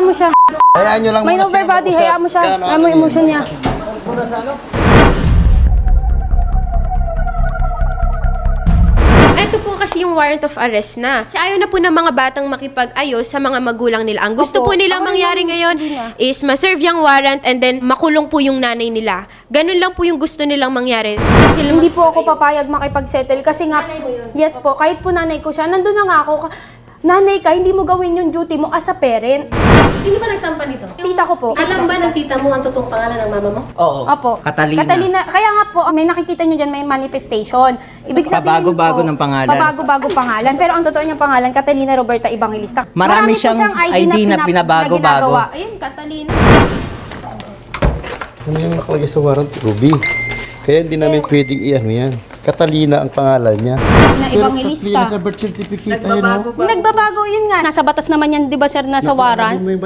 mo siya. Hayaan nyo lang May muna lower sila body, mag-usap. hayaan mo siya. Kano, Hayaan mo ano emotion niya. Ito po kasi yung warrant of arrest na. Ayaw na po ng mga batang makipag-ayos sa mga magulang nila. Ang gusto Opo. po nilang Ako rin mangyari yung ngayon hindi na. is ma-serve yung warrant and then makulong po yung nanay nila. Ganun lang po yung gusto nilang mangyari. Hindi po ako papayag makipag-settle kasi nga, yes po, kahit po nanay ko siya, nandun na nga ako. Nanay ka, hindi mo gawin yung duty mo as a parent. Sino ba nagsampa nito? Tita ko po. Alam ba ng tita mo ang totoong pangalan ng mama mo? Oo. Opo. Catalina. Catalina. Kaya nga po, may nakikita nyo dyan, may manifestation. Ibig sabihin Pabago-bago po, ng pangalan. Pabago-bago pangalan. Pero ang totoo niyang pangalan, Catalina Roberta Evangelista. Marami po siyang ID na pinabago-bago. ginagawa. Ayun, Catalina. Ano yung nakalagay sa warrant? Ruby. Kaya hindi namin pwedeng i-ano yan. Catalina ang pangalan niya. Na Pero Evangelista. Catalina sa birth certificate, ayun o. Nagbabago yun nga. Nasa batas naman yan, di ba sir, nasa warrant? Mo yung